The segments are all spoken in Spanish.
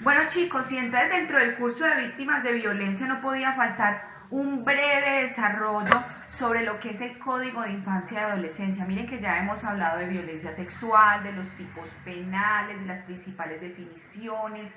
Bueno chicos, y entonces dentro del curso de víctimas de violencia no podía faltar un breve desarrollo sobre lo que es el Código de Infancia y Adolescencia. Miren que ya hemos hablado de violencia sexual, de los tipos penales, de las principales definiciones,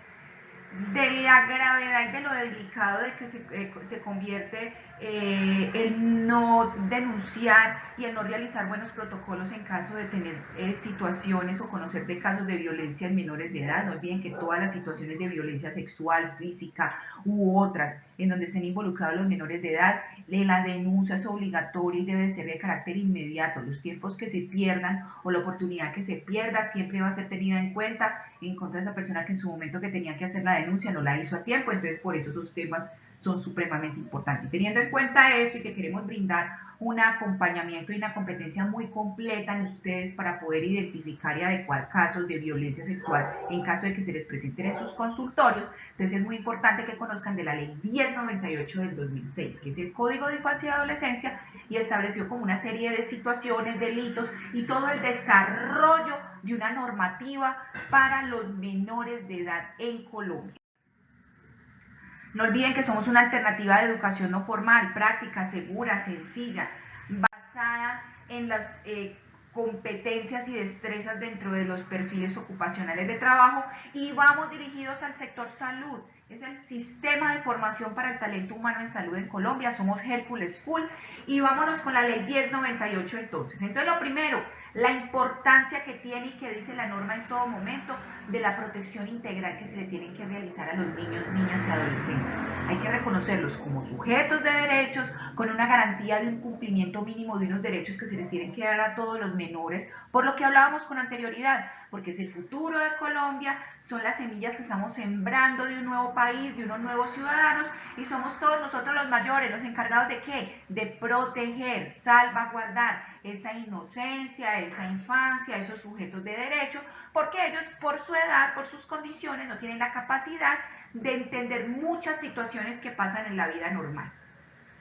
de la gravedad y de lo delicado de que se convierte el no denunciar y el no realizar buenos protocolos en caso de tener situaciones o conocer de casos de violencia en menores de edad. No olviden que todas las situaciones de violencia sexual, física u otras en donde estén involucrados los menores de edad, la denuncia es obligatoria y debe ser de carácter inmediato. Los tiempos que se pierdan o la oportunidad que se pierda siempre va a ser tenida en cuenta en contra de esa persona que en su momento que tenía que hacer la denuncia no la hizo a tiempo. Entonces por eso esos temas son supremamente importantes. Teniendo en cuenta eso y que queremos brindar un acompañamiento y una competencia muy completa en ustedes para poder identificar y adecuar casos de violencia sexual en caso de que se les presenten en sus consultorios, entonces es muy importante que conozcan de la ley 1098 del 2006, que es el Código de Infancia y Adolescencia, y estableció como una serie de situaciones, delitos y todo el desarrollo de una normativa para los menores de edad en Colombia. No olviden que somos una alternativa de educación no formal, práctica, segura, sencilla, basada en las competencias y destrezas dentro de los perfiles ocupacionales de trabajo, y vamos dirigidos al sector salud. Es el sistema de formación para el talento humano en salud en Colombia. Somos Helpful School y vámonos con la ley 1098 entonces. Entonces lo primero, la importancia que tiene y que dice la norma en todo momento de la protección integral que se le tienen que realizar a los niños, niñas y adolescentes. Hay que reconocerlos como sujetos de derechos con una garantía de un cumplimiento mínimo de unos derechos que se les tienen que dar a todos los menores, por lo que hablábamos con anterioridad, porque es el futuro de Colombia, son las semillas que estamos sembrando de un nuevo país, de unos nuevos ciudadanos, y somos todos nosotros los mayores, los encargados de ¿qué? De proteger, salvaguardar esa inocencia, esa infancia, esos sujetos de derecho, porque ellos por su edad, por sus condiciones, no tienen la capacidad de entender muchas situaciones que pasan en la vida normal.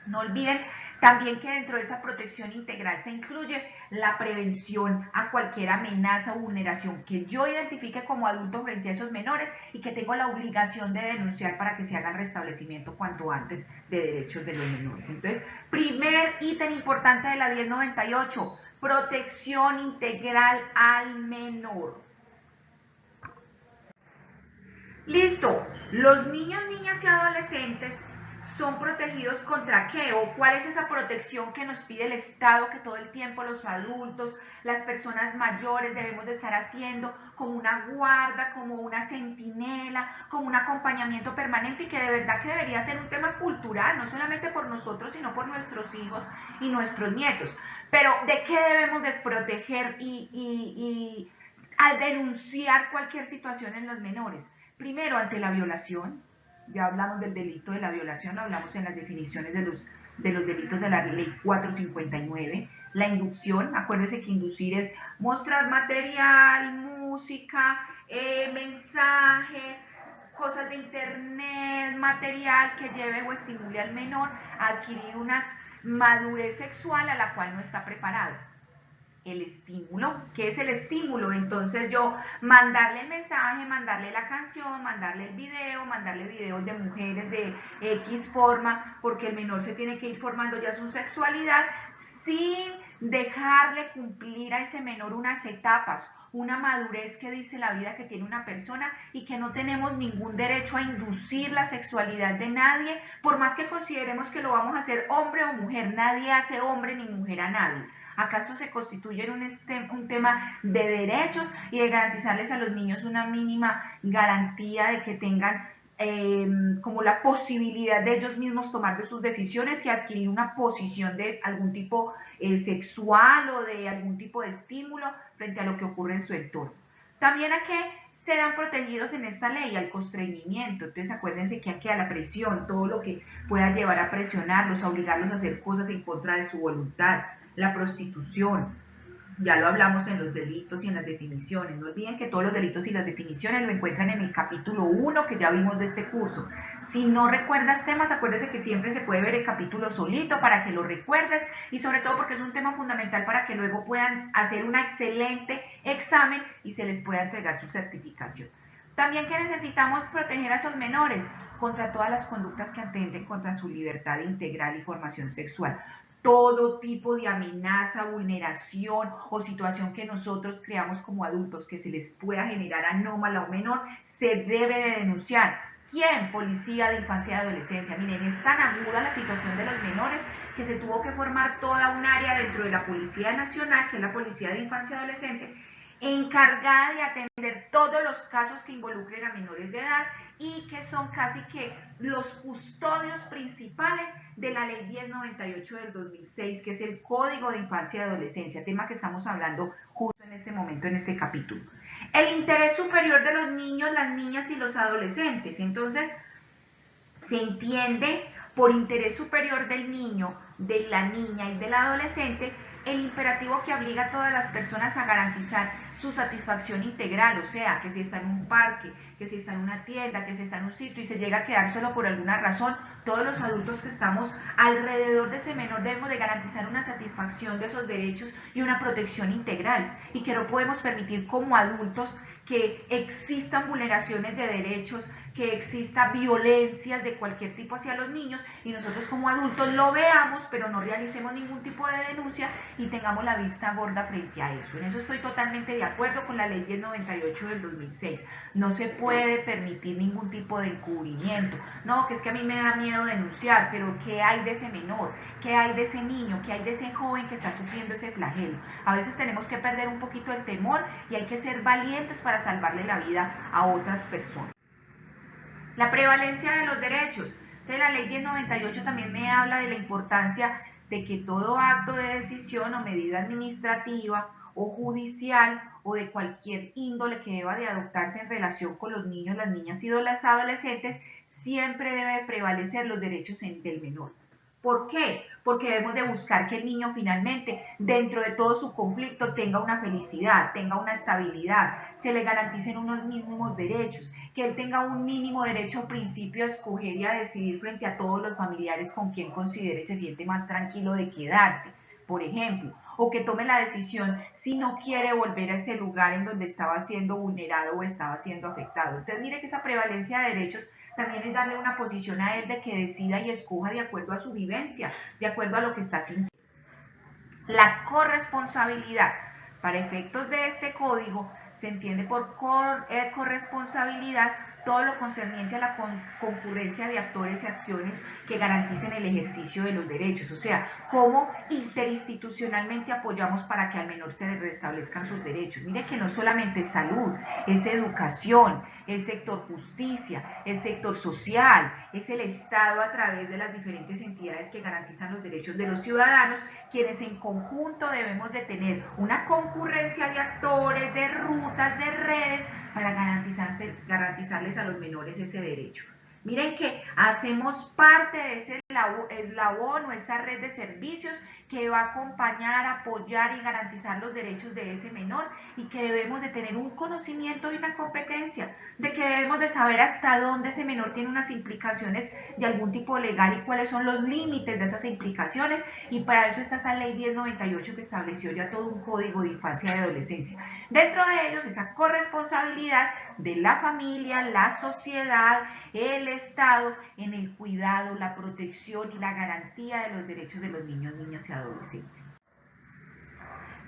No olviden también que dentro de esa protección integral se incluye la prevención a cualquier amenaza o vulneración que yo identifique como adulto frente a esos menores y que tengo la obligación de denunciar para que se haga el restablecimiento cuanto antes de derechos de los menores. Entonces, primer ítem importante de la 1098, protección integral al menor. Listo, los niños, niñas y adolescentes son protegidos contra qué, o cuál es esa protección que nos pide el Estado, que todo el tiempo los adultos, las personas mayores debemos de estar haciendo, como una guarda, como una centinela, como un acompañamiento permanente, y que de verdad que debería ser un tema cultural, no solamente por nosotros, sino por nuestros hijos y nuestros nietos. Pero ¿de qué debemos de proteger y al denunciar cualquier situación en los menores? Primero, ante la violación. Ya hablamos del delito de la violación, hablamos en las definiciones de los delitos de la ley 459. La inducción, acuérdense que inducir es mostrar material, música, mensajes, cosas de internet, material que lleve o estimule al menor a adquirir una madurez sexual a la cual no está preparado. El estímulo, ¿qué es el estímulo? Entonces yo mandarle el mensaje, mandarle la canción, mandarle el video, mandarle videos de mujeres de X forma, porque el menor se tiene que ir formando ya su sexualidad sin dejarle cumplir a ese menor unas etapas, una madurez que dice la vida que tiene una persona, y que no tenemos ningún derecho a inducir la sexualidad de nadie, por más que consideremos que lo vamos a hacer hombre o mujer. Nadie hace hombre ni mujer a nadie. ¿Acaso se constituye en un tema de derechos y de garantizarles a los niños una mínima garantía de que tengan como la posibilidad de ellos mismos tomar de sus decisiones y adquirir una posición de algún tipo sexual o de algún tipo de estímulo frente a lo que ocurre en su entorno? También a qué serán protegidos en esta ley, al constreñimiento. Entonces acuérdense que aquí a la presión, todo lo que pueda llevar a presionarlos, a obligarlos a hacer cosas en contra de su voluntad. La prostitución, ya lo hablamos en los delitos y en las definiciones. No olviden que todos los delitos y las definiciones lo encuentran en el capítulo 1 que ya vimos de este curso. Si no recuerdas temas, acuérdese que siempre se puede ver el capítulo solito para que lo recuerdes, y sobre todo porque es un tema fundamental para que luego puedan hacer un excelente examen y se les pueda entregar su certificación. También que necesitamos proteger a esos menores contra todas las conductas que atenten contra su libertad integral y formación sexual. Todo tipo de amenaza, vulneración o situación que nosotros creamos como adultos que se les pueda generar anómala o menor, se debe de denunciar. ¿Quién? Policía de Infancia y Adolescencia. Miren, es tan aguda la situación de los menores que se tuvo que formar toda un área dentro de la Policía Nacional, que es la Policía de Infancia y Adolescente, encargada de atender todos los casos que involucren a menores de edad y que son casi que los custodios principales de la Ley 1098 del 2006, que es el Código de Infancia y Adolescencia, tema que estamos hablando justo en este momento, en este capítulo. El interés superior de los niños, las niñas y los adolescentes. Entonces, se entiende por interés superior del niño, de la niña y del adolescente el imperativo que obliga a todas las personas a garantizar su satisfacción integral, o sea, que si está en un parque, que si está en una tienda, que si está en un sitio y se llega a quedar solo por alguna razón, todos los adultos que estamos alrededor de ese menor debemos de garantizar una satisfacción de esos derechos y una protección integral, y que no podemos permitir como adultos que existan vulneraciones de derechos, que exista violencias de cualquier tipo hacia los niños y nosotros como adultos lo veamos, pero no realicemos ningún tipo de denuncia y tengamos la vista gorda frente a eso. En eso estoy totalmente de acuerdo con la Ley 1098 del 2006. No se puede permitir ningún tipo de encubrimiento. No, que es que a mí me da miedo denunciar, pero ¿qué hay de ese menor? ¿Qué hay de ese niño? ¿Qué hay de ese joven que está sufriendo ese flagelo? A veces tenemos que perder un poquito el temor y hay que ser valientes para salvarle la vida a otras personas. La prevalencia de los derechos. Entonces, la Ley 1098 también me habla de la importancia de que todo acto de decisión o medida administrativa o judicial o de cualquier índole que deba de adoptarse en relación con los niños, las niñas y los adolescentes siempre debe prevalecer los derechos del menor. ¿Por qué? Porque debemos de buscar que el niño finalmente, dentro de todo su conflicto, tenga una felicidad, tenga una estabilidad, se le garanticen unos mínimos derechos, que él tenga un mínimo derecho principio a escoger y a decidir frente a todos los familiares con quien considere se siente más tranquilo de quedarse, por ejemplo, o que tome la decisión si no quiere volver a ese lugar en donde estaba siendo vulnerado o estaba siendo afectado. Entonces mire que esa prevalencia de derechos también es darle una posición a él de que decida y escoja de acuerdo a su vivencia, de acuerdo a lo que está sintiendo. La corresponsabilidad. Para efectos de este código, se entiende por corresponsabilidad todo lo concerniente a la concurrencia de actores y acciones que garanticen el ejercicio de los derechos, o sea, cómo interinstitucionalmente apoyamos para que al menor se le restablezcan sus derechos. Mire que no solamente es salud, es educación, es sector justicia, es sector social, es el Estado a través de las diferentes entidades que garantizan los derechos de los ciudadanos, quienes en conjunto debemos de tener una concurrencia de actores, de rutas, de redes, para garantizarles a los menores ese derecho. Miren que hacemos parte de ese eslabón o esa red de servicios que va a acompañar, apoyar y garantizar los derechos de ese menor y que debemos de tener un conocimiento y una competencia, de que debemos de saber hasta dónde ese menor tiene unas implicaciones de algún tipo legal y cuáles son los límites de esas implicaciones, y para eso está esa Ley 1098 que estableció ya todo un código de infancia y adolescencia. Dentro de ellos, esa corresponsabilidad de la familia, la sociedad, el Estado en el cuidado, la protección y la garantía de los derechos de los niños, niñas y adolescentes.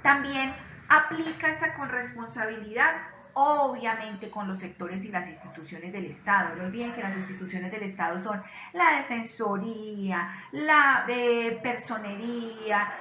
También aplica esa corresponsabilidad obviamente con los sectores y las instituciones del Estado. No olviden que las instituciones del Estado son la Defensoría, la Personería,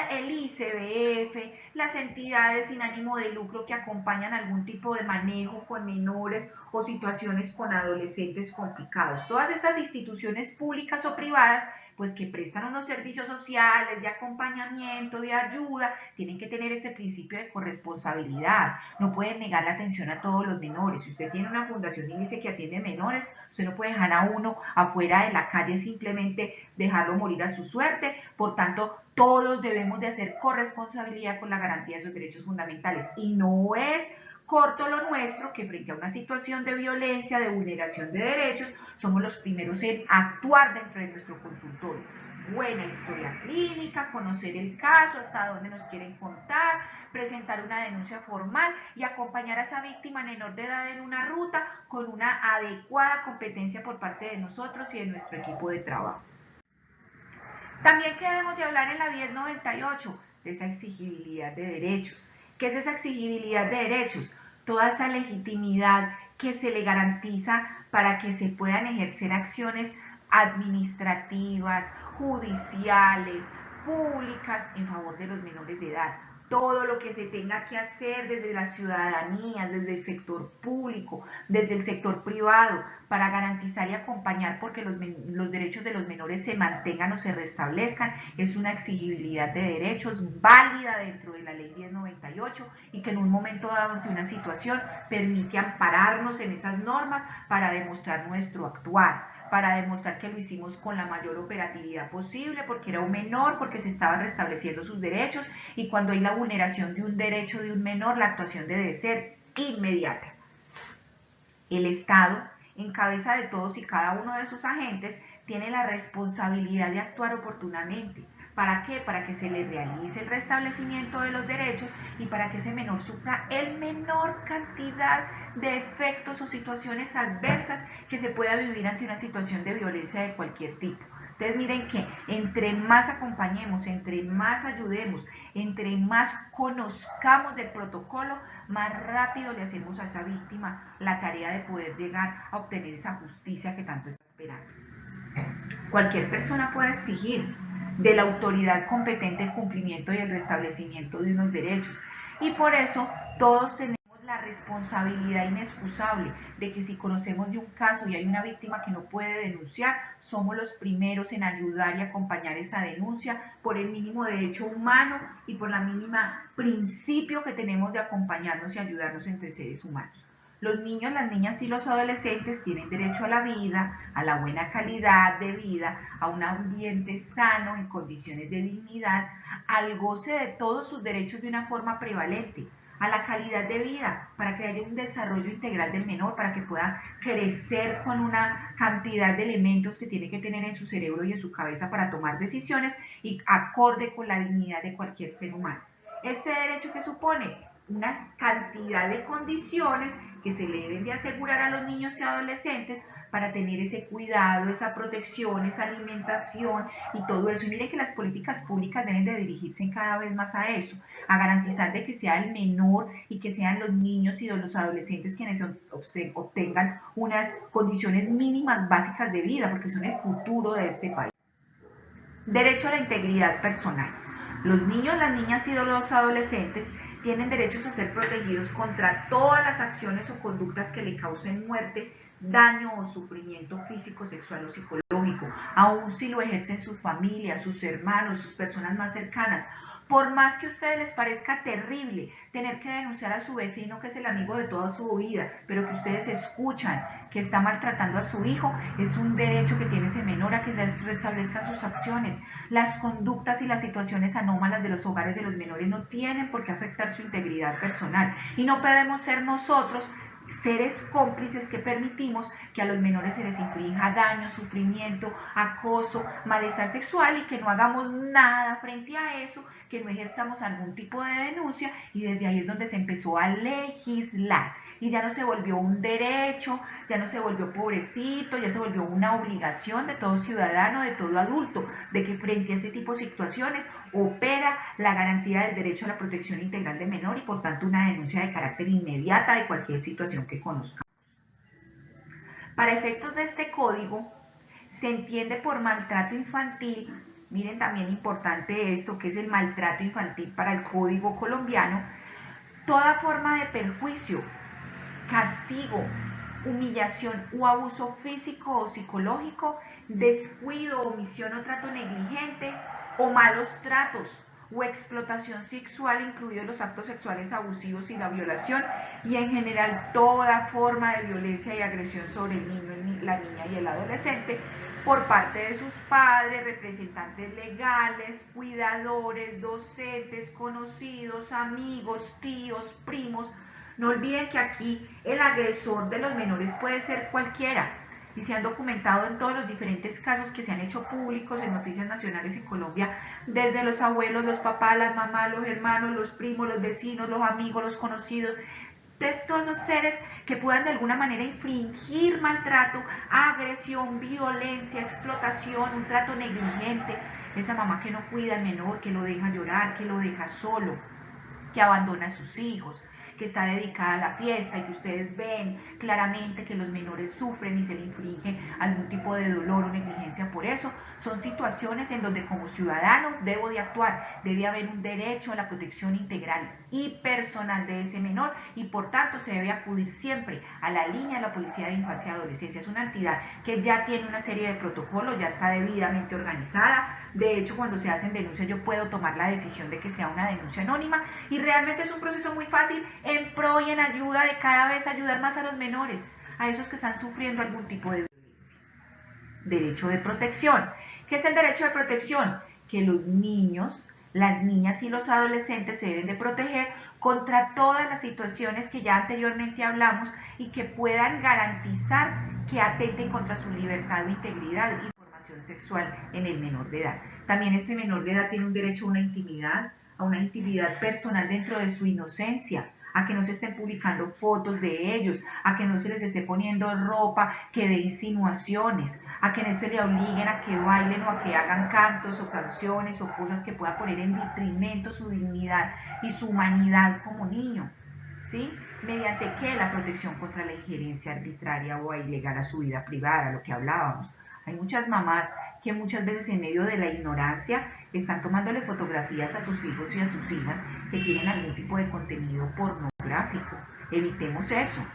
el ICBF, las entidades sin ánimo de lucro que acompañan algún tipo de manejo con menores o situaciones con adolescentes complicados. Todas estas instituciones públicas o privadas pues que prestan unos servicios sociales, de acompañamiento, de ayuda, tienen que tener este principio de corresponsabilidad. No pueden negar la atención a todos los menores. Si usted tiene una fundación y dice que atiende menores, usted no puede dejar a uno afuera de la calle, simplemente dejarlo morir a su suerte. Por tanto, todos debemos de hacer corresponsabilidad con la garantía de sus derechos fundamentales. Y no es corto lo nuestro, que frente a una situación de violencia, de vulneración de derechos, somos los primeros en actuar dentro de nuestro consultorio. buena historia clínica, conocer el caso, hasta dónde nos quieren contar, presentar una denuncia formal y acompañar a esa víctima menor de edad en una ruta con una adecuada competencia por parte de nosotros y de nuestro equipo de trabajo. También queremos de hablar en la 1098 de esa exigibilidad de derechos. ¿Qué es esa exigibilidad de derechos? Toda esa legitimidad que se le garantiza para que se puedan ejercer acciones administrativas, judiciales, públicas en favor de los menores de edad. Todo lo que se tenga que hacer desde la ciudadanía, desde el sector público, desde el sector privado, para garantizar y acompañar porque los derechos de los menores se mantengan o se restablezcan, es una exigibilidad de derechos válida dentro de la ley 1098 y que en un momento dado ante una situación permite ampararnos en esas normas para demostrar nuestro actuar, para demostrar que lo hicimos con la mayor operatividad posible, porque era un menor, porque se estaban restableciendo sus derechos, y cuando hay la vulneración de un derecho de un menor, la actuación debe ser inmediata. El Estado, en cabeza de todos y cada uno de sus agentes, tiene la responsabilidad de actuar oportunamente. ¿Para qué? Para que se le realice el restablecimiento de los derechos y para que ese menor sufra el menor cantidad de efectos o situaciones adversas que se pueda vivir ante una situación de violencia de cualquier tipo. Entonces miren que entre más acompañemos, entre más ayudemos, entre más conozcamos del protocolo, más rápido le hacemos a esa víctima la tarea de poder llegar a obtener esa justicia que tanto está esperando. Cualquier persona puede exigir de la autoridad competente el cumplimiento y el restablecimiento de unos derechos. Y por eso todos tenemos la responsabilidad inexcusable de que si conocemos de un caso y hay una víctima que no puede denunciar, somos los primeros en ayudar y acompañar esa denuncia por el mínimo derecho humano y por la mínima principio que tenemos de acompañarnos y ayudarnos entre seres humanos. Los niños, las niñas y los adolescentes tienen derecho a la vida, a la buena calidad de vida, a un ambiente sano en condiciones de dignidad, al goce de todos sus derechos de una forma prevalente, a la calidad de vida, para que haya un desarrollo integral del menor, para que pueda crecer con una cantidad de elementos que tiene que tener en su cerebro y en su cabeza para tomar decisiones y acorde con la dignidad de cualquier ser humano. Este derecho que supone una cantidad de condiciones que se le deben de asegurar a los niños y adolescentes para tener ese cuidado, esa protección, esa alimentación y todo eso. Y miren que las políticas públicas deben de dirigirse cada vez más a eso, a garantizar de que sea el menor y que sean los niños y los adolescentes quienes obtengan unas condiciones mínimas básicas de vida, porque son el futuro de este país. Derecho a la integridad personal. Los niños, las niñas y los adolescentes tienen derechos a ser protegidos contra todas las acciones o conductas que le causen muerte, daño o sufrimiento físico, sexual o psicológico, aun si lo ejercen sus familias, sus hermanos, sus personas más cercanas. Por más que a ustedes les parezca terrible tener que denunciar a su vecino que es el amigo de toda su vida, pero que ustedes escuchan que está maltratando a su hijo, es un derecho que tiene ese menor a que les restablezcan sus acciones. Las conductas y las situaciones anómalas de los hogares de los menores no tienen por qué afectar su integridad personal y no podemos ser nosotros seres cómplices que permitimos que a los menores se les inflija daño, sufrimiento, acoso, malestar sexual y que no hagamos nada frente a eso, que no ejerzamos algún tipo de denuncia y desde ahí es donde se empezó a legislar y ya no se volvió un derecho, ya no se volvió pobrecito, ya se volvió una obligación de todo ciudadano, de todo adulto, de que frente a este tipo de situaciones opera la garantía del derecho a la protección integral del menor y por tanto una denuncia de carácter inmediata de cualquier situación que conozcamos. Para efectos de este código, se entiende por maltrato infantil, miren también importante esto que es el maltrato infantil para el Código colombiano, toda forma de perjuicio, castigo, humillación o abuso físico o psicológico, descuido, omisión o trato negligente o malos tratos o explotación sexual, incluidos los actos sexuales abusivos y la violación, y en general toda forma de violencia y agresión sobre el niño, la niña y el adolescente por parte de sus padres, representantes legales, cuidadores, docentes, conocidos, amigos, tíos, primos. No olviden que aquí el agresor de los menores puede ser cualquiera. y se han documentado en todos los diferentes casos que se han hecho públicos en noticias nacionales en Colombia, desde los abuelos, los papás, las mamás, los hermanos, los primos, los vecinos, los amigos, los conocidos, de todos esos seres que puedan de alguna manera infringir maltrato, agresión, violencia, explotación, un trato negligente, esa mamá que no cuida al menor, que lo deja llorar, que lo deja solo, que abandona a sus hijos, que está dedicada a la fiesta y que ustedes ven claramente que los menores sufren y se le inflige algún tipo de dolor o negligencia por eso, son situaciones en donde como ciudadano debo de actuar, debe haber un derecho a la protección integral y personal de ese menor y por tanto se debe acudir siempre a la línea de la Policía de Infancia y Adolescencia. Es una entidad que ya tiene una serie de protocolos, ya está debidamente organizada. De hecho, cuando se hacen denuncias yo puedo tomar la decisión de que sea una denuncia anónima y realmente es un proceso muy fácil en pro y en ayuda de cada vez ayudar más a los menores, a esos que están sufriendo algún tipo de violencia. Derecho de protección. ¿Qué es el derecho de protección? Que los niños, las niñas y los adolescentes se deben de proteger contra todas las situaciones que ya anteriormente hablamos y que puedan garantizar que atenten contra su libertad o integridad y formación sexual en el menor de edad. También este menor de edad tiene un derecho a una intimidad personal dentro de su inocencia, a que no se estén publicando fotos de ellos, a que no se les esté poniendo ropa que dé insinuaciones, a que no se le obliguen a que bailen o a que hagan cantos o canciones o cosas que puedan poner en detrimento su dignidad y su humanidad como niño, ¿sí? ¿Mediante qué? La protección contra la injerencia arbitraria o ilegal a su vida privada, lo que hablábamos. Hay muchas mamás que muchas veces en medio de la ignorancia están tomándole fotografías a sus hijos y a sus hijas que tienen algún tipo de contenido pornográfico. Evitemos eso.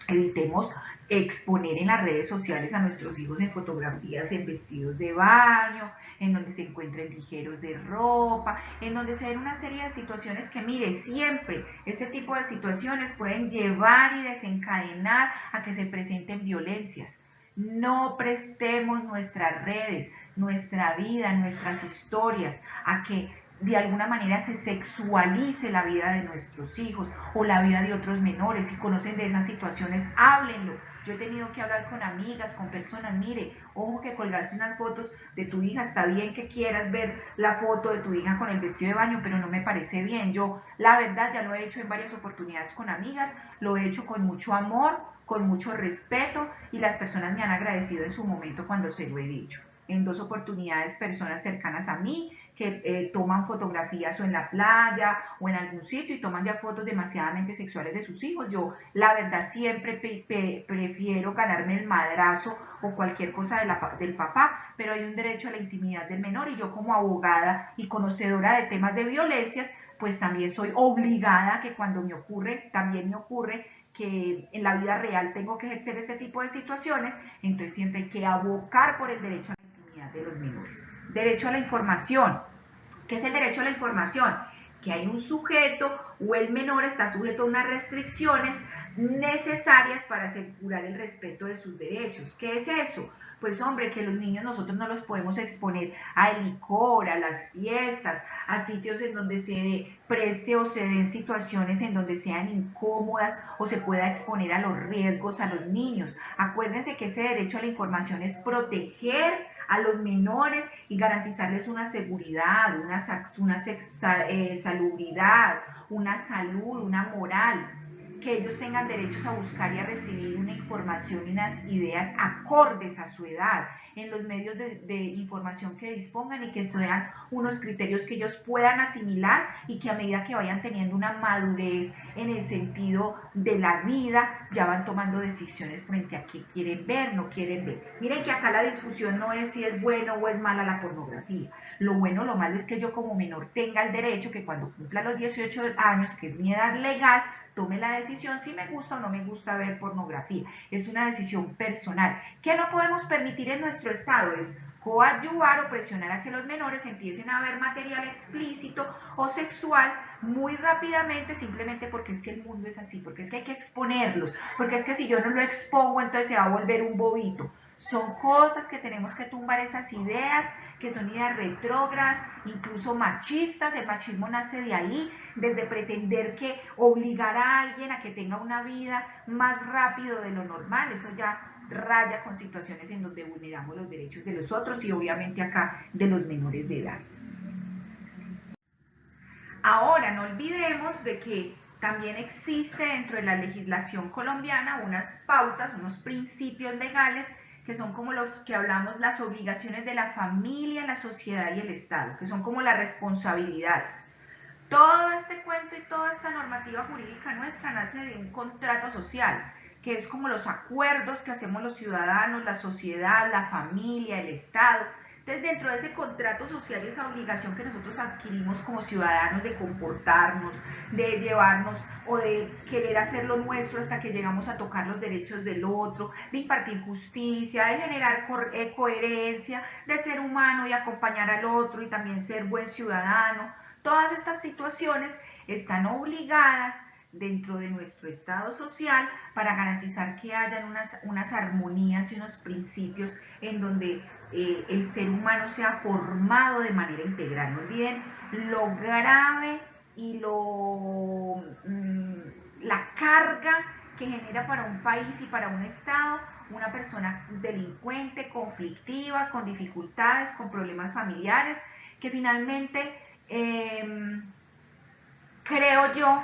Evitemos exponer en las redes sociales a nuestros hijos en fotografías en vestidos de baño, en donde se encuentren ligeros de ropa, en donde se den una serie de situaciones que, mire, siempre este tipo de situaciones pueden llevar y desencadenar a que se presenten violencias. No prestemos nuestras redes, nuestra vida, nuestras historias a que de alguna manera se sexualice la vida de nuestros hijos o la vida de otros menores. Si conocen de esas situaciones, háblenlo. Yo he tenido que hablar con amigas, con personas, mire, ojo que colgaste unas fotos de tu hija, está bien que quieras ver la foto de tu hija con el vestido de baño, pero no me parece bien. Yo, la verdad, ya lo he hecho en varias oportunidades con amigas, lo he hecho con mucho amor, con mucho respeto y las personas me han agradecido en su momento cuando se lo he dicho. En 2 oportunidades personas cercanas a mí que toman fotografías o en la playa o en algún sitio y toman ya fotos demasiadamente sexuales de sus hijos. Yo la verdad siempre prefiero ganarme el madrazo o cualquier cosa del papá, pero hay un derecho a la intimidad del menor y yo como abogada y conocedora de temas de violencias, pues también soy obligada que cuando me ocurre, también me ocurre que en la vida real tengo que ejercer este tipo de situaciones, entonces siempre hay que abocar por el derecho a la intimidad de los menores. Derecho a la información. ¿Qué es el derecho a la información? Que hay un sujeto o el menor está sujeto a unas restricciones necesarias para asegurar el respeto de sus derechos. ¿Qué es eso? Pues hombre, que los niños nosotros no los podemos exponer al licor, a las fiestas, a sitios en donde se preste o se den situaciones en donde sean incómodas o se pueda exponer a los riesgos a los niños. Acuérdense que ese derecho a la información es proteger a los menores y garantizarles una seguridad, una salubridad, una salud, una moral, que ellos tengan derechos a buscar y a recibir una información y unas ideas acordes a su edad en los medios de información que dispongan y que sean unos criterios que ellos puedan asimilar y que a medida que vayan teniendo una madurez en el sentido de la vida, ya van tomando decisiones frente a qué quieren ver, no quieren ver. Miren que acá la discusión no es si es bueno o es mala la pornografía. Lo bueno o lo malo es que yo como menor tenga el derecho que cuando cumpla los 18 años, que es mi edad legal, tome la decisión si me gusta o no me gusta ver pornografía. Es una decisión personal. ¿Qué no podemos permitir en nuestro estado? Es coadyuvar o presionar a que los menores empiecen a ver material explícito o sexual muy rápidamente, simplemente porque es que el mundo es así, porque es que hay que exponerlos, porque es que si yo no lo expongo entonces se va a volver un bobito. Son cosas que tenemos que tumbar, esas ideas que son ideas retrógradas, incluso machistas. El machismo nace de ahí, desde pretender que obligar a alguien a que tenga una vida más rápido de lo normal. Eso ya raya con situaciones en donde vulneramos los derechos de los otros y obviamente acá de los menores de edad. Ahora, no olvidemos de que también existe dentro de la legislación colombiana unas pautas, unos principios legales que son como los que hablamos, las obligaciones de la familia, la sociedad y el Estado, que son como las responsabilidades. Todo este cuento y toda esta normativa jurídica nuestra nace de un contrato social, que es como los acuerdos que hacemos los ciudadanos, la sociedad, la familia, el Estado. Entonces, dentro de ese contrato social y esa obligación que nosotros adquirimos como ciudadanos de comportarnos, de llevarnos o de querer hacer lo nuestro hasta que llegamos a tocar los derechos del otro, de impartir justicia, de generar coherencia, de ser humano y acompañar al otro y también ser buen ciudadano. Todas estas situaciones están obligadas dentro de nuestro estado social para garantizar que hayan unas armonías y unos principios en donde el ser humano sea formado de manera integral. No olviden lo grave y la carga que genera para un país y para un estado una persona delincuente, conflictiva, con dificultades, con problemas familiares, que finalmente creo yo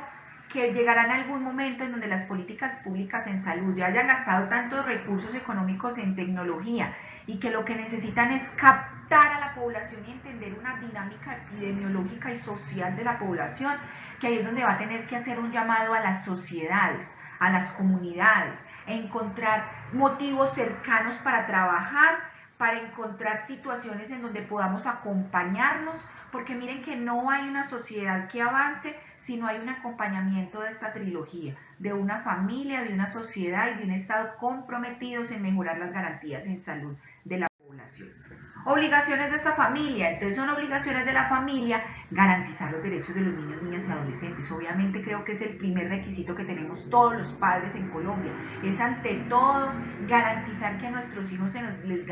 que llegará en algún momento en donde las políticas públicas en salud ya hayan gastado tantos recursos económicos en tecnología y que lo que necesitan es captar a la población y entender una dinámica epidemiológica y social de la población, que ahí es donde va a tener que hacer un llamado a las sociedades, a las comunidades, a encontrar motivos cercanos para trabajar, para encontrar situaciones en donde podamos acompañarnos, porque miren que no hay una sociedad que avance si no hay un acompañamiento de esta trilogía, de una familia, de una sociedad y de un Estado comprometidos en mejorar las garantías en salud de la población. Obligaciones de esta familia, entonces son obligaciones de la familia garantizar los derechos de los niños, niñas y adolescentes. Obviamente creo que es el primer requisito que tenemos todos los padres en Colombia, es ante todo garantizar que a nuestros hijos se les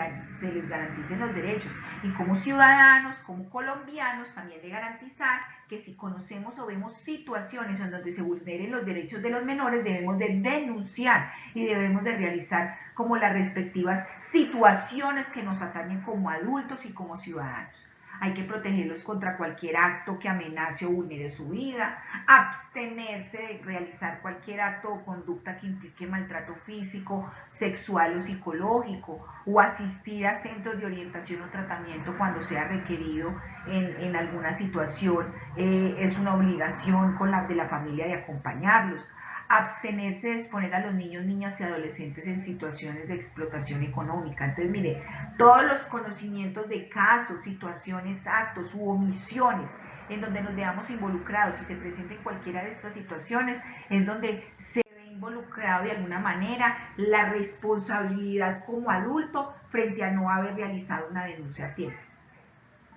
garanticen los derechos y como ciudadanos, como colombianos también de garantizar que si conocemos o vemos situaciones en donde se vulneren los derechos de los menores debemos de denunciar y debemos de realizar como las respectivas situaciones que nos atañen como adultos y como ciudadanos. Hay que protegerlos contra cualquier acto que amenace o vulnere su vida, abstenerse de realizar cualquier acto o conducta que implique maltrato físico, sexual o psicológico, o asistir a centros de orientación o tratamiento cuando sea requerido en alguna situación. Es una obligación de la familia de acompañarlos. Abstenerse de exponer a los niños, niñas y adolescentes en situaciones de explotación económica. Entonces, mire, todos los conocimientos de casos, situaciones, actos u omisiones en donde nos veamos involucrados y se presente cualquiera de estas situaciones, es donde se ve involucrado de alguna manera la responsabilidad como adulto frente a no haber realizado una denuncia a tiempo.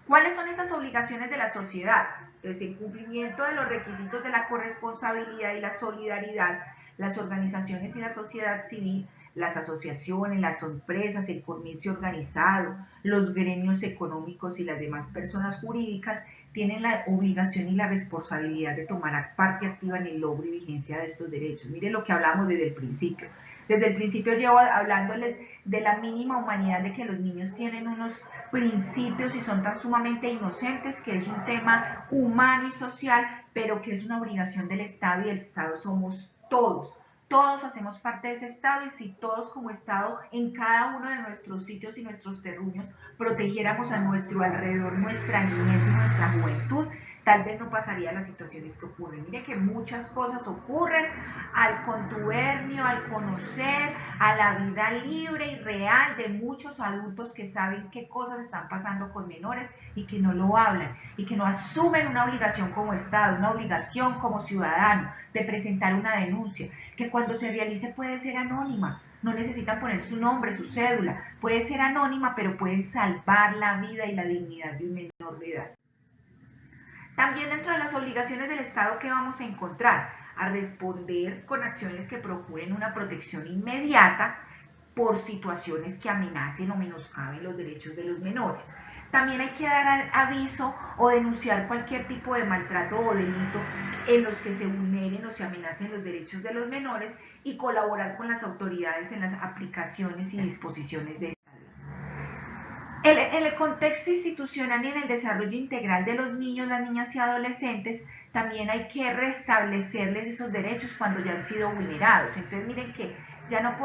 ¿Cuáles son esas obligaciones de la sociedad? Entonces, el cumplimiento de los requisitos de la corresponsabilidad y la solidaridad, las organizaciones y la sociedad civil, las asociaciones, las empresas, el comercio organizado, los gremios económicos y las demás personas jurídicas tienen la obligación y la responsabilidad de tomar parte activa en el logro y vigencia de estos derechos. Miren lo que hablamos desde el principio. Desde el principio llevo hablándoles de la mínima humanidad, de que los niños tienen unos principios y son tan sumamente inocentes, que es un tema humano y social, pero que es una obligación del Estado, y el Estado somos todos. Todos hacemos parte de ese Estado, y si todos como Estado en cada uno de nuestros sitios y nuestros terruños protegiéramos a nuestro alrededor, nuestra niñez y nuestra juventud, tal vez no pasaría las situaciones que ocurren. Mire que muchas cosas ocurren al contubernio, al conocer, a la vida libre y real de muchos adultos que saben qué cosas están pasando con menores y que no lo hablan y que no asumen una obligación como Estado, una obligación como ciudadano de presentar una denuncia, que cuando se realice puede ser anónima. No necesitan poner su nombre, su cédula, puede ser anónima, pero pueden salvar la vida y la dignidad de un menor de edad. También dentro de las obligaciones del Estado, ¿qué vamos a encontrar? A responder con acciones que procuren una protección inmediata por situaciones que amenacen o menoscaben los derechos de los menores. También hay que dar aviso o denunciar cualquier tipo de maltrato o delito en los que se vulneren o se amenacen los derechos de los menores y colaborar con las autoridades en las aplicaciones y disposiciones de esta ley. En el contexto institucional y en el desarrollo integral de los niños, las niñas y adolescentes, también hay que restablecerles esos derechos cuando ya han sido vulnerados. Entonces miren que ya no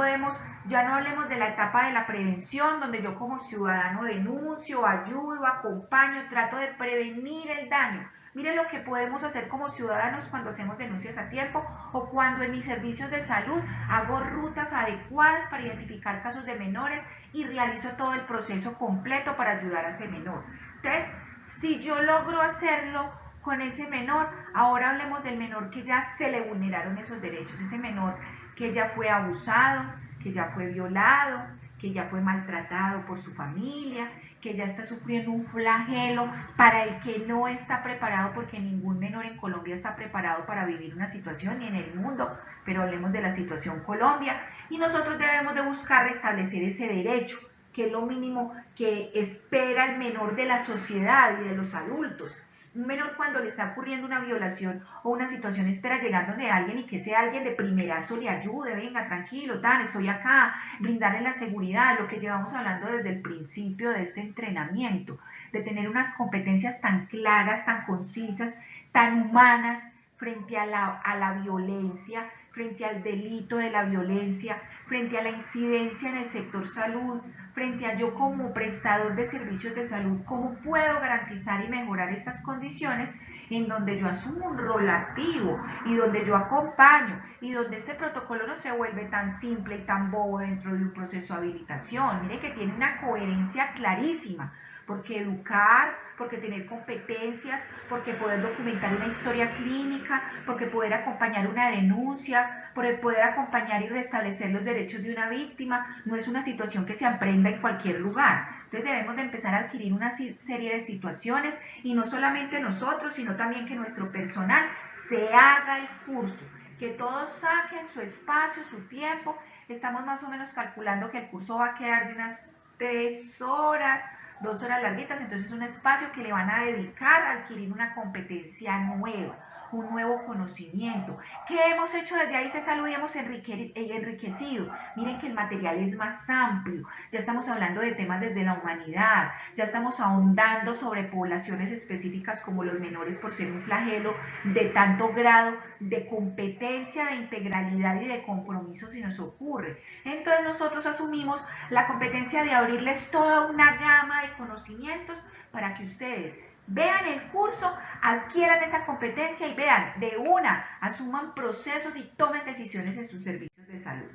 hablemos de la etapa de la prevención, donde yo como ciudadano denuncio, ayudo, acompaño, trato de prevenir el daño. Miren lo que podemos hacer como ciudadanos cuando hacemos denuncias a tiempo o cuando en mis servicios de salud hago rutas adecuadas para identificar casos de menores y realizo todo el proceso completo para ayudar a ese menor. Entonces, si yo logro hacerlo con ese menor, ahora hablemos del menor que ya se le vulneraron esos derechos, ese menor que ya fue abusado, que ya fue violado, que ya fue maltratado por su familia, que ya está sufriendo un flagelo para el que no está preparado, porque ningún menor en Colombia está preparado para vivir una situación, ni en el mundo, pero hablemos de la situación Colombia, y nosotros debemos de buscar restablecer ese derecho, que es lo mínimo que espera el menor de la sociedad y de los adultos. Un menor cuando le está ocurriendo una violación o una situación espera llegar donde alguien y que ese alguien de primerazo le ayude, venga, tranquilo, tan, estoy acá, brindarle la seguridad, lo que llevamos hablando desde el principio de este entrenamiento, de tener unas competencias tan claras, tan concisas, tan humanas frente a la violencia, frente al delito de la violencia, frente a la incidencia en el sector salud, frente a yo como prestador de servicios de salud, cómo puedo garantizar y mejorar estas condiciones en donde yo asumo un rol activo y donde yo acompaño y donde este protocolo no se vuelve tan simple y tan bobo dentro de un proceso de habilitación. Mire que tiene una coherencia clarísima, porque educar, porque tener competencias, porque poder documentar una historia clínica, porque poder acompañar una denuncia, porque poder acompañar y restablecer los derechos de una víctima, no es una situación que se aprenda en cualquier lugar. Entonces debemos de empezar a adquirir una serie de situaciones y no solamente nosotros, sino también que nuestro personal se haga el curso, que todos saquen su espacio, su tiempo. Estamos más o menos calculando que el curso va a quedar de unas 3 horas, 2 horas larguitas, entonces es un espacio que le van a dedicar a adquirir una competencia nueva, un nuevo conocimiento. ¿Qué hemos hecho desde ahí, Salud, y hemos enriquecido? Miren que el material es más amplio, ya estamos hablando de temas desde la humanidad, ya estamos ahondando sobre poblaciones específicas como los menores por ser un flagelo de tanto grado de competencia, de integralidad y de compromiso si nos ocurre. Entonces nosotros asumimos la competencia de abrirles toda una gama de conocimientos para que ustedes vean el curso, adquieran esa competencia y vean de una, asuman procesos y tomen decisiones en sus servicios de salud.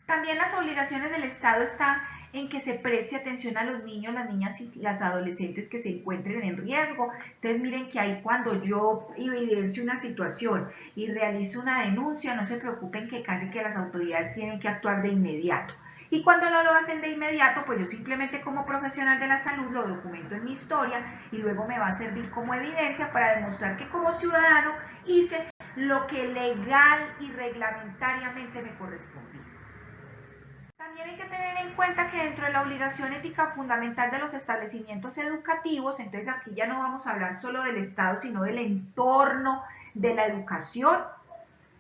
También las obligaciones del Estado están en que se preste atención a los niños, las niñas y las adolescentes que se encuentren en riesgo. Entonces miren que ahí cuando yo evidencio una situación y realizo una denuncia, no se preocupen que casi que las autoridades tienen que actuar de inmediato. Y cuando no lo hacen de inmediato, pues yo simplemente como profesional de la salud lo documento en mi historia y luego me va a servir como evidencia para demostrar que como ciudadano hice lo que legal y reglamentariamente me correspondía. También hay que tener en cuenta que dentro de la obligación ética fundamental de los establecimientos educativos, entonces aquí ya no vamos a hablar solo del Estado, sino del entorno de la educación.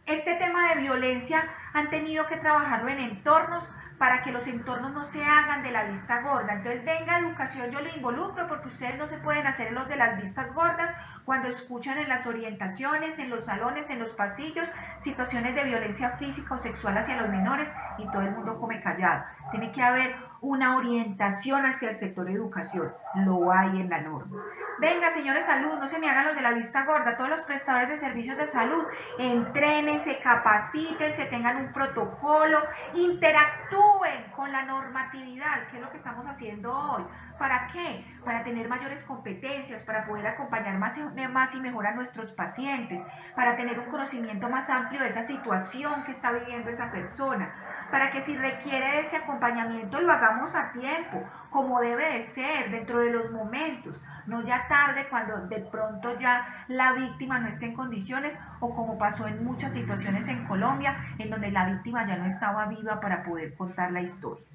Este tema de violencia han tenido que trabajarlo en entornos para que los entornos no se hagan de la vista gorda. Entonces, venga educación, yo lo involucro porque ustedes no se pueden hacer los de las vistas gordas cuando escuchan en las orientaciones, en los salones, en los pasillos, situaciones de violencia física o sexual hacia los menores y todo el mundo come callado. Tiene que haber una orientación hacia el sector educación, lo hay en la norma. Venga, señores salud, no se me hagan los de la vista gorda, todos los prestadores de servicios de salud, entrénense, capacítense, tengan un protocolo, interactúen con la normatividad, que es lo que estamos haciendo hoy. ¿Para qué? Para tener mayores competencias, para poder acompañar más y mejor a nuestros pacientes, para tener un conocimiento más amplio de esa situación que está viviendo esa persona, para que si requiere de ese acompañamiento lo hagamos a tiempo, como debe de ser, dentro de los momentos, no ya tarde cuando de pronto ya la víctima no esté en condiciones o como pasó en muchas situaciones en Colombia, en donde la víctima ya no estaba viva para poder contar la historia.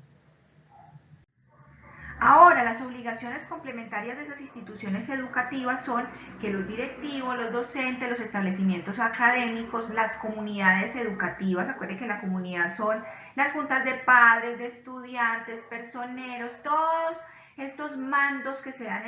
Ahora, las obligaciones complementarias de esas instituciones educativas son que los directivos, los docentes, los establecimientos académicos, las comunidades educativas, acuérdense que la comunidad son las juntas de padres, de estudiantes, personeros, todos estos mandos que se dan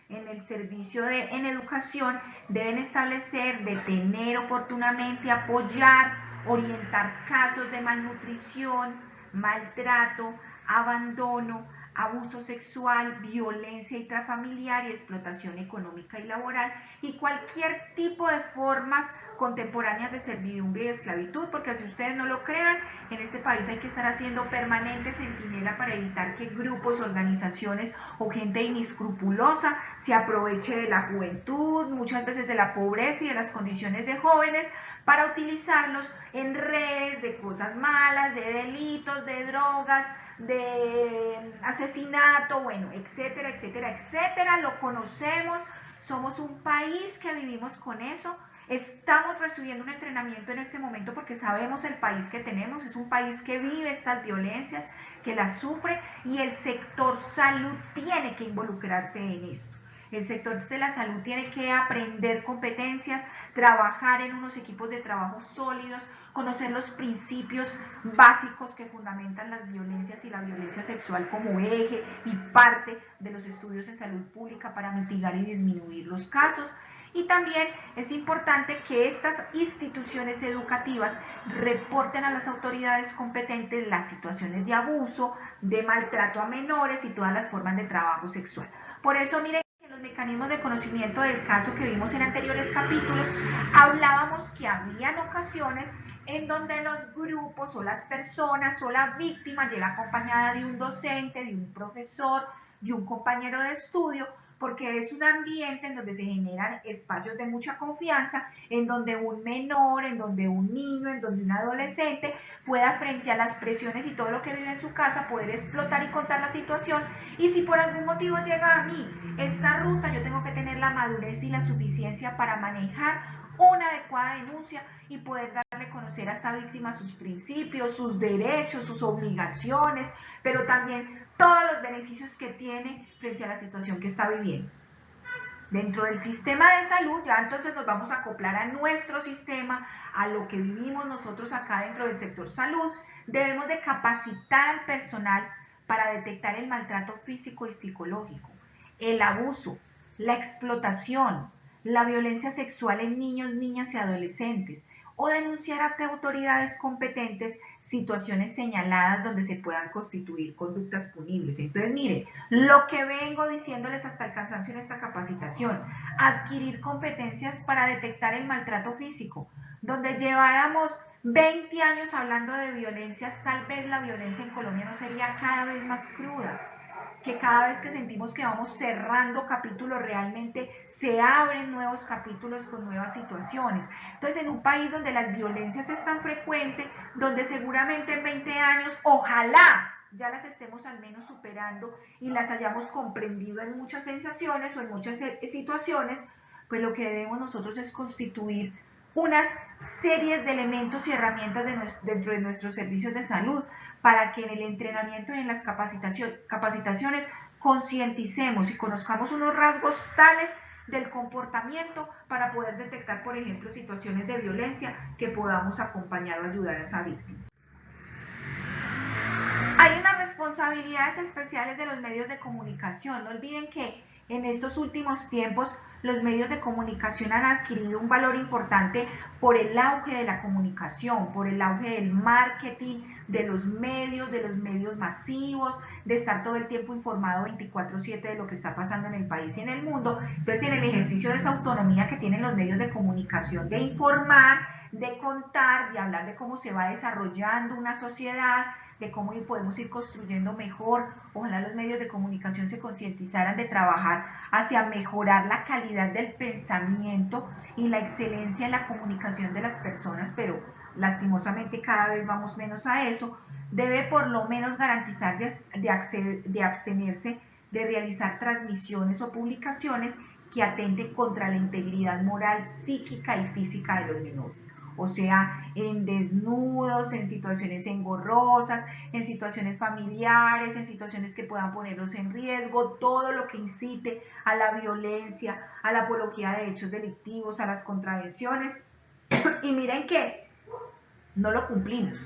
en el servicio en educación, deben establecer, detener oportunamente, apoyar, orientar casos de malnutrición, maltrato, abandono, abuso sexual, violencia intrafamiliar y explotación económica y laboral, y cualquier tipo de formas contemporáneas de servidumbre y esclavitud, porque si ustedes no lo crean, en este país hay que estar haciendo permanente centinela para evitar que grupos, organizaciones o gente inescrupulosa se aproveche de la juventud, muchas veces de la pobreza y de las condiciones de jóvenes, para utilizarlos en redes de cosas malas, de delitos, de drogas, de asesinato, bueno, etcétera, etcétera, etcétera. Lo conocemos, somos un país que vivimos con eso. Estamos recibiendo un entrenamiento en este momento porque sabemos el país que tenemos, es un país que vive estas violencias, que las sufre, y el sector salud tiene que involucrarse en esto. El sector de la salud tiene que aprender competencias, trabajar en unos equipos de trabajo sólidos, conocer los principios básicos que fundamentan las violencias y la violencia sexual como eje y parte de los estudios en salud pública para mitigar y disminuir los casos. Y también es importante que estas instituciones educativas reporten a las autoridades competentes las situaciones de abuso, de maltrato a menores y todas las formas de trabajo sexual. Por eso, miren, en los mecanismos de conocimiento del caso que vimos en anteriores capítulos, hablábamos que habían ocasiones en donde los grupos o las personas o la víctima llega acompañada de un docente, de un profesor, de un compañero de estudio, porque es un ambiente en donde se generan espacios de mucha confianza, en donde un menor, en donde un niño, en donde un adolescente pueda, frente a las presiones y todo lo que vive en su casa, poder explotar y contar la situación. Y si por algún motivo llega a mí esta ruta, yo tengo que tener la madurez y la suficiencia para manejar una adecuada denuncia y poder darle a conocer a esta víctima sus principios, sus derechos, sus obligaciones, pero también todos los beneficios que tiene frente a la situación que está viviendo. Dentro del sistema de salud, ya entonces nos vamos a acoplar a nuestro sistema, a lo que vivimos nosotros acá dentro del sector salud. Debemos de capacitar al personal para detectar el maltrato físico y psicológico, el abuso, la explotación, la violencia sexual en niños, niñas y adolescentes, o denunciar ante autoridades competentes situaciones señaladas donde se puedan constituir conductas punibles. Entonces, mire, lo que vengo diciéndoles hasta el cansancio en esta capacitación, adquirir competencias para detectar el maltrato físico, donde lleváramos 20 años hablando de violencias, tal vez la violencia en Colombia no sería cada vez más cruda, que cada vez que sentimos que vamos cerrando capítulos, realmente se abren nuevos capítulos con nuevas situaciones. Entonces, en un país donde las violencias es tan frecuentes, donde seguramente en 20 años, ojalá ya las estemos al menos superando y las hayamos comprendido en muchas sensaciones o en muchas situaciones, pues lo que debemos nosotros es constituir unas series de elementos y herramientas dentro de nuestros servicios de salud para que en el entrenamiento y en las capacitaciones concienticemos y conozcamos unos rasgos tales del comportamiento para poder detectar, por ejemplo, situaciones de violencia que podamos acompañar o ayudar a esa víctima. Hay unas responsabilidades especiales de los medios de comunicación. No olviden que en estos últimos tiempos los medios de comunicación han adquirido un valor importante por el auge de la comunicación, por el auge del marketing, de los medios masivos, de estar todo el tiempo informado 24/7 de lo que está pasando en el país y en el mundo. Entonces, en el ejercicio de esa autonomía que tienen los medios de comunicación de informar, de contar, de hablar de cómo se va desarrollando una sociedad, de cómo podemos ir construyendo mejor. Ojalá los medios de comunicación se concientizaran de trabajar hacia mejorar la calidad del pensamiento y la excelencia en la comunicación de las personas, pero lastimosamente cada vez vamos menos a eso. Debe por lo menos garantizar de abstenerse de realizar transmisiones o publicaciones que atenten contra la integridad moral, psíquica y física de los menores. o sea, en desnudos, en situaciones engorrosas, en situaciones familiares, en situaciones que puedan ponerlos en riesgo, todo lo que incite a la violencia, a la apología de hechos delictivos, a las contravenciones. Y miren que no lo cumplimos.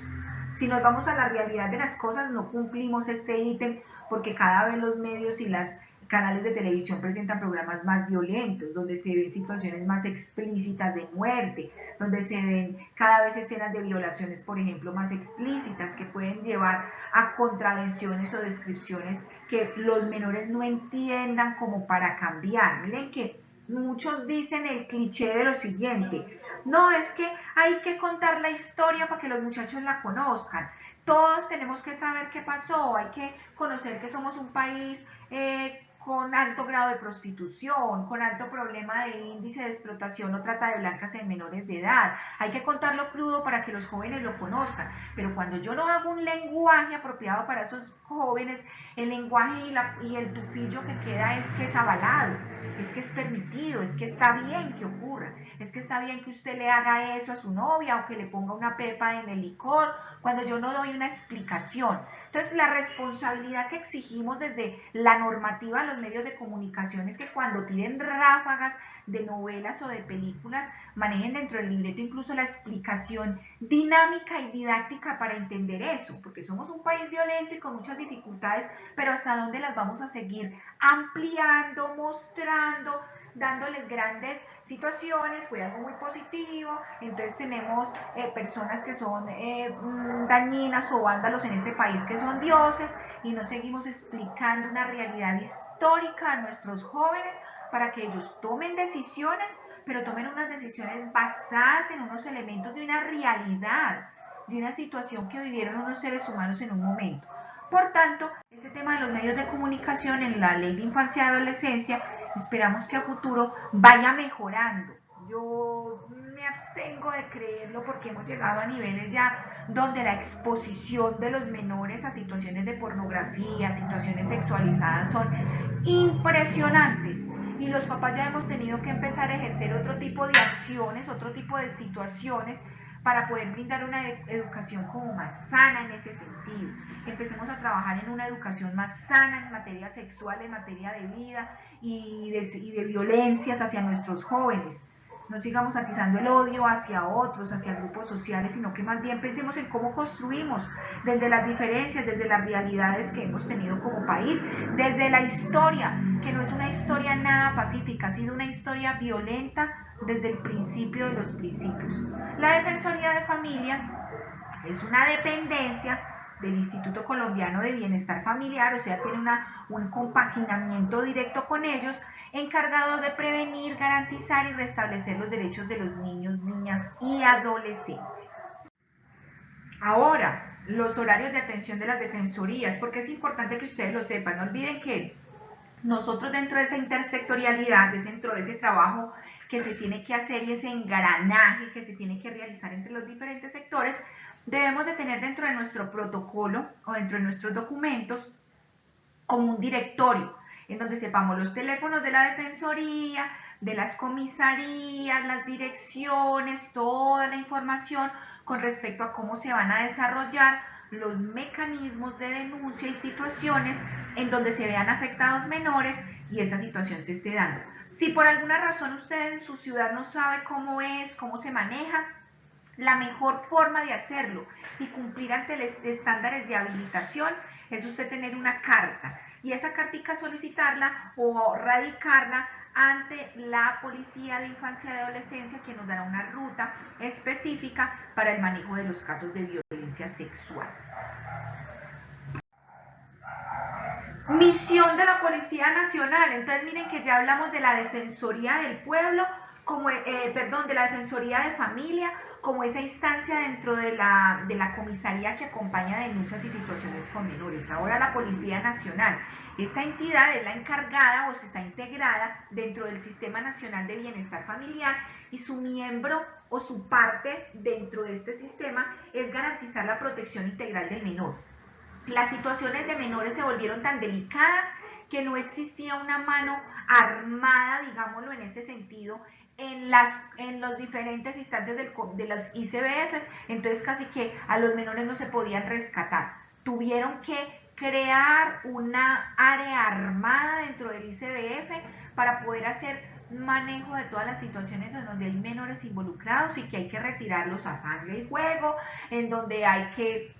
Si nos vamos a la realidad de las cosas, no cumplimos este ítem porque cada vez los medios y las canales de televisión presentan programas más violentos, donde se ven situaciones más explícitas de muerte, donde se ven cada vez escenas de violaciones, por ejemplo, más explícitas que pueden llevar a contravenciones o descripciones que los menores no entiendan como para cambiar. Miren que muchos dicen el cliché de lo siguiente: no, es que hay que contar la historia para que los muchachos la conozcan. Todos tenemos que saber qué pasó, hay que conocer que somos un país con alto grado de prostitución, con alto problema de índice de explotación o trata de blancas en menores de edad. Hay que contarlo crudo para que los jóvenes lo conozcan. Pero cuando yo no hago un lenguaje apropiado para esos jóvenes, el lenguaje y el tufillo que queda es que es avalado, es que es permitido, es que está bien que ocurra, es que está bien que usted le haga eso a su novia o que le ponga una pepa en el licor, cuando yo no doy una explicación. Entonces, la responsabilidad que exigimos desde la normativa de los medios de comunicación es que cuando tiren ráfagas de novelas o de películas, manejen dentro del libreto incluso la explicación dinámica y didáctica para entender eso, porque somos un país violento y con muchas dificultades, pero hasta dónde las vamos a seguir ampliando, mostrando, dándoles grandes situaciones. Fue algo muy positivo. Entonces tenemos personas que son dañinas o vándalos en este país que son dioses, y no seguimos explicando una realidad histórica a nuestros jóvenes para que ellos tomen decisiones, pero tomen unas decisiones basadas en unos elementos de una realidad, de una situación que vivieron unos seres humanos en un momento. Por tanto, este tema de los medios de comunicación en la Ley de Infancia y Adolescencia esperamos que a futuro vaya mejorando. Yo me abstengo de creerlo porque hemos llegado a niveles ya donde la exposición de los menores a situaciones de pornografía, a situaciones sexualizadas son impresionantes, y los papás ya hemos tenido que empezar a ejercer otro tipo de acciones, otro tipo de situaciones para poder brindar una educación como más sana en ese sentido. Empecemos a trabajar en una educación más sana en materia sexual, en materia de vida y de violencias hacia nuestros jóvenes. No sigamos atizando el odio hacia otros, hacia grupos sociales, sino que más bien pensemos en cómo construimos desde las diferencias, desde las realidades que hemos tenido como país, desde la historia, que no es una historia nada pacífica, ha sido una historia violenta desde el principio de los principios. La Defensoría de Familia es una dependencia del Instituto Colombiano de Bienestar Familiar, o sea, tiene un compaginamiento directo con ellos, encargados de prevenir, garantizar y restablecer los derechos de los niños, niñas y adolescentes. Ahora, los horarios de atención de las defensorías, porque es importante que ustedes lo sepan. No olviden que nosotros, dentro de esa intersectorialidad, dentro de ese trabajo que se tiene que hacer y ese engranaje que se tiene que realizar entre los diferentes sectores, debemos de tener dentro de nuestro protocolo o dentro de nuestros documentos como un directorio en donde sepamos los teléfonos de la defensoría, de las comisarías, las direcciones, toda la información con respecto a cómo se van a desarrollar los mecanismos de denuncia y situaciones en donde se vean afectados menores y esa situación se esté dando. Si por alguna razón usted en su ciudad no sabe cómo es, cómo se maneja, la mejor forma de hacerlo y cumplir ante los estándares de habilitación es usted tener una carta, y esa cartica solicitarla o radicarla ante la Policía de Infancia y Adolescencia, que nos dará una ruta específica para el manejo de los casos de violencia sexual. Misión de la Policía Nacional. Entonces miren que ya hablamos de la Defensoría del Pueblo, de la Defensoría de Familia, como esa instancia dentro de la comisaría que acompaña denuncias y situaciones con menores. Ahora la Policía Nacional. Esta entidad es la encargada o se está integrada dentro del Sistema Nacional de Bienestar Familiar, y su miembro o su parte dentro de este sistema es garantizar la protección integral del menor. Las situaciones de menores se volvieron tan delicadas que no existía una mano armada, digámoslo en ese sentido, en los diferentes instancias de los ICBFs, entonces casi que a los menores no se podían rescatar. Tuvieron que crear una área armada dentro del ICBF para poder hacer manejo de todas las situaciones en donde hay menores involucrados y que hay que retirarlos a sangre y fuego, en donde hay que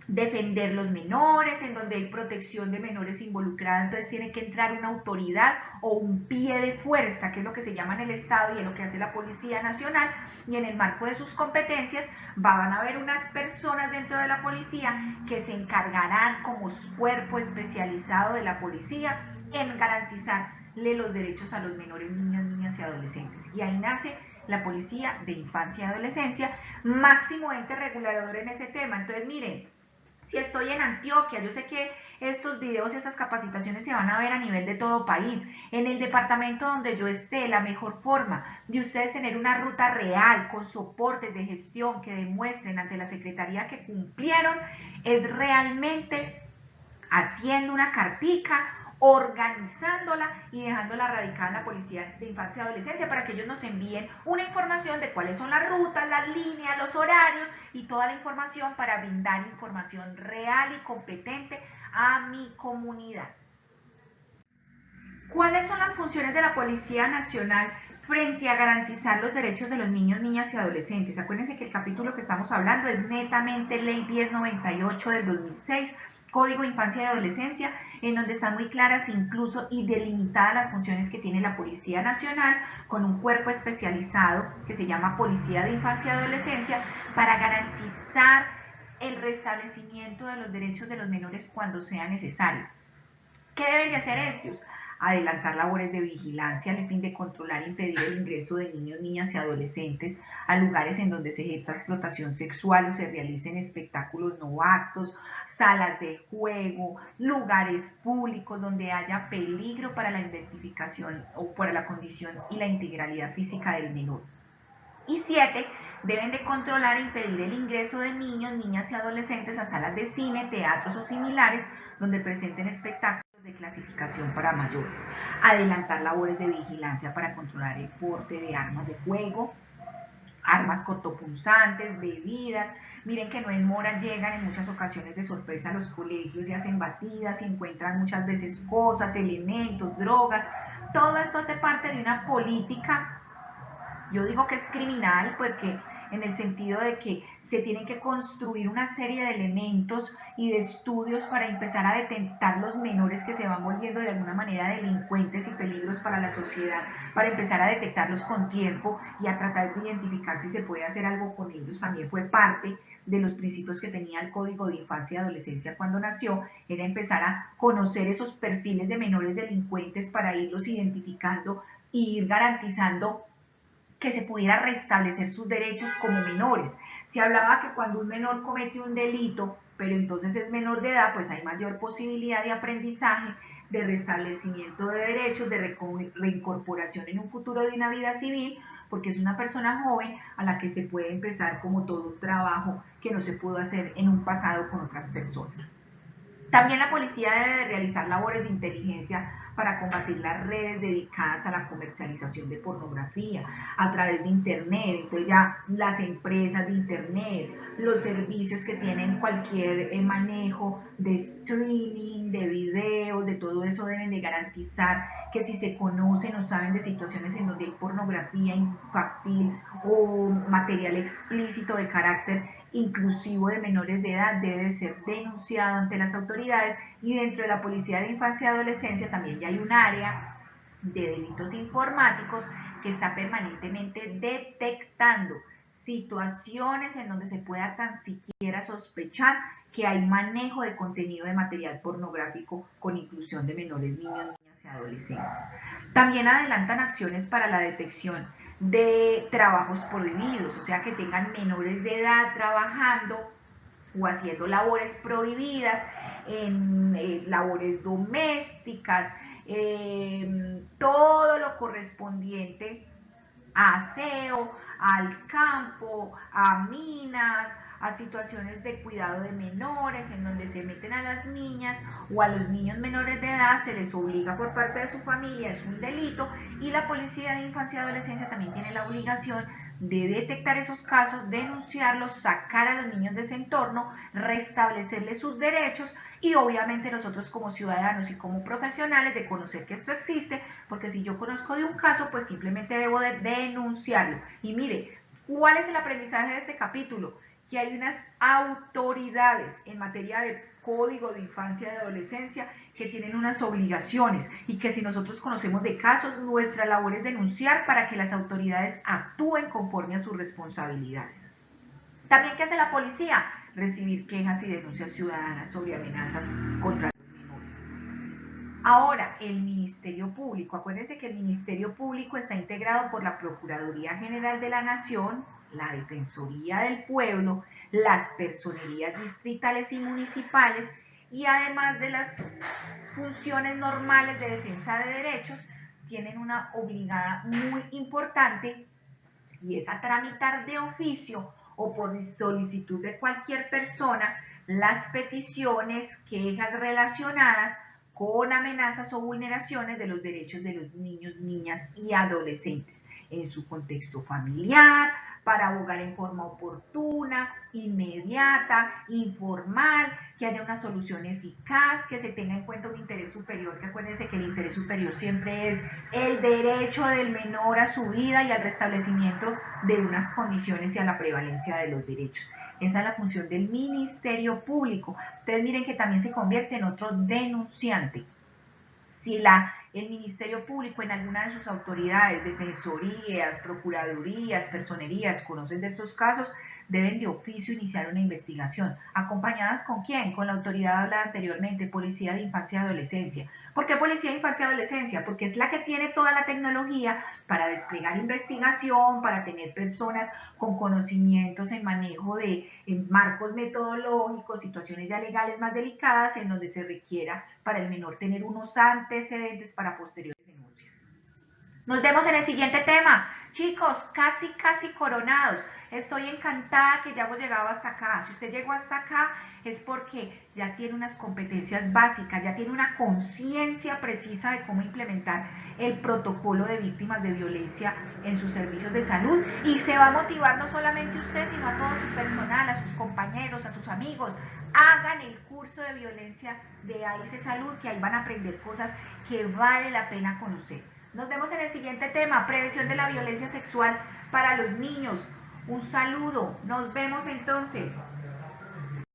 defender los menores, en donde hay protección de menores involucrados, entonces tiene que entrar una autoridad o un pie de fuerza, que es lo que se llama en el Estado y es lo que hace la Policía Nacional, y en el marco de sus competencias van a haber unas personas dentro de la policía que se encargarán como cuerpo especializado de la policía en garantizarle los derechos a los menores, niños, niñas y adolescentes. Y ahí nace la Policía de Infancia y Adolescencia, máximo ente regulador en ese tema. Entonces, miren, si estoy en Antioquia, yo sé que estos videos y estas capacitaciones se van a ver a nivel de todo país. En el departamento donde yo esté, la mejor forma de ustedes tener una ruta real con soportes de gestión que demuestren ante la Secretaría que cumplieron es realmente haciendo una cartica, organizándola y dejándola radicada en la Policía de Infancia y Adolescencia para que ellos nos envíen una información de cuáles son las rutas, las líneas, los horarios y toda la información para brindar información real y competente a mi comunidad. ¿Cuáles son las funciones de la Policía Nacional frente a garantizar los derechos de los niños, niñas y adolescentes? Acuérdense que el capítulo que estamos hablando es netamente Ley 1098 del 2006, Código de Infancia y Adolescencia, en donde están muy claras incluso y delimitadas las funciones que tiene la Policía Nacional con un cuerpo especializado que se llama Policía de Infancia y Adolescencia para garantizar el restablecimiento de los derechos de los menores cuando sea necesario. ¿Qué deben de hacer estos? Adelantar labores de vigilancia al fin de controlar e impedir el ingreso de niños, niñas y adolescentes a lugares en donde se ejerza explotación sexual o se realicen espectáculos no aptos, salas de juego, lugares públicos donde haya peligro para la identificación o para la condición y la integralidad física del menor. Y 7. Deben de controlar e impedir el ingreso de niños, niñas y adolescentes a salas de cine, teatros o similares donde presenten espectáculos de clasificación para mayores. Adelantar labores de vigilancia para controlar el porte de armas de fuego, armas cortopunzantes, bebidas. Miren que no en mora, llegan en muchas ocasiones de sorpresa a los colegios y hacen batidas y encuentran muchas veces cosas, elementos, drogas. Todo esto hace parte de una política, yo digo que es criminal porque en el sentido de que se tienen que construir una serie de elementos y de estudios para empezar a detectar los menores que se van volviendo de alguna manera delincuentes y peligros para la sociedad, para empezar a detectarlos con tiempo y a tratar de identificar si se puede hacer algo con ellos. También fue parte de los principios que tenía el Código de Infancia y Adolescencia cuando nació, era empezar a conocer esos perfiles de menores delincuentes para irlos identificando e ir garantizando que se pudiera restablecer sus derechos como menores. Se hablaba que cuando un menor comete un delito, pero entonces es menor de edad, pues hay mayor posibilidad de aprendizaje, de restablecimiento de derechos, de reincorporación en un futuro de una vida civil, porque es una persona joven a la que se puede empezar como todo un trabajo que no se pudo hacer en un pasado con otras personas. También la policía debe de realizar labores de inteligencia para combatir las redes dedicadas a la comercialización de pornografía a través de internet. Entonces ya las empresas de internet, los servicios que tienen cualquier manejo de streaming, de videos, de todo eso deben de garantizar que si se conocen o saben de situaciones en donde hay pornografía infantil o material explícito de carácter inclusivo de menores de edad debe de ser denunciado ante las autoridades, y dentro de la Policía de Infancia y Adolescencia también ya hay un área de delitos informáticos que está permanentemente detectando situaciones en donde se pueda tan siquiera sospechar que hay manejo de contenido de material pornográfico con inclusión de menores, niños, niñas y adolescentes. También adelantan acciones para la detección de trabajos prohibidos, o sea que tengan menores de edad trabajando o haciendo labores prohibidas, en labores domésticas, todo lo correspondiente a aseo, al campo, a minas, a situaciones de cuidado de menores, en donde se meten a las niñas o a los niños menores de edad, se les obliga por parte de su familia, es un delito, y la Policía de Infancia y Adolescencia también tiene la obligación de detectar esos casos, denunciarlos, sacar a los niños de ese entorno, restablecerles sus derechos y obviamente nosotros como ciudadanos y como profesionales de conocer que esto existe, porque si yo conozco de un caso, pues simplemente debo de denunciarlo. Y mire, ¿cuál es el aprendizaje de este capítulo? Que hay unas autoridades en materia de Código de Infancia y Adolescencia que tienen unas obligaciones y que si nosotros conocemos de casos, nuestra labor es denunciar para que las autoridades actúen conforme a sus responsabilidades. También, ¿qué hace la policía? Recibir quejas y denuncias ciudadanas sobre amenazas contra los menores. Ahora, el Ministerio Público. Acuérdense que el Ministerio Público está integrado por la Procuraduría General de la Nación, la Defensoría del Pueblo, las personerías distritales y municipales, y además de las funciones normales de defensa de derechos, tienen una obligada muy importante y es a tramitar de oficio o por solicitud de cualquier persona las peticiones, quejas relacionadas con amenazas o vulneraciones de los derechos de los niños, niñas y adolescentes en su contexto familiar, para abogar en forma oportuna, inmediata, informal, que haya una solución eficaz, que se tenga en cuenta un interés superior, que acuérdense que el interés superior siempre es el derecho del menor a su vida y al restablecimiento de unas condiciones y a la prevalencia de los derechos. Esa es la función del Ministerio Público. Ustedes miren que también se convierte en otro denunciante. Si el Ministerio Público en alguna de sus autoridades, defensorías, procuradurías, personerías, conocen de estos casos, deben de oficio iniciar una investigación. ¿Acompañadas con quién? Con la autoridad hablada anteriormente, Policía de Infancia y Adolescencia. ¿Por qué Policía de Infancia y Adolescencia? Porque es la que tiene toda la tecnología para desplegar investigación, para tener personas con conocimientos en manejo de marcos metodológicos, situaciones ya legales más delicadas, en donde se requiera para el menor tener unos antecedentes para posteriores denuncias. Nos vemos en el siguiente tema. Chicos, casi coronados. Estoy encantada que ya hemos llegado hasta acá. Si usted llegó hasta acá es porque ya tiene unas competencias básicas, ya tiene una conciencia precisa de cómo implementar el protocolo de víctimas de violencia en sus servicios de salud y se va a motivar no solamente usted, sino a todo su personal, a sus compañeros, a sus amigos. Hagan el curso de violencia de AICE Salud, que ahí van a aprender cosas que vale la pena conocer. Nos vemos en el siguiente tema, prevención de la violencia sexual para los niños. Un saludo, nos vemos entonces.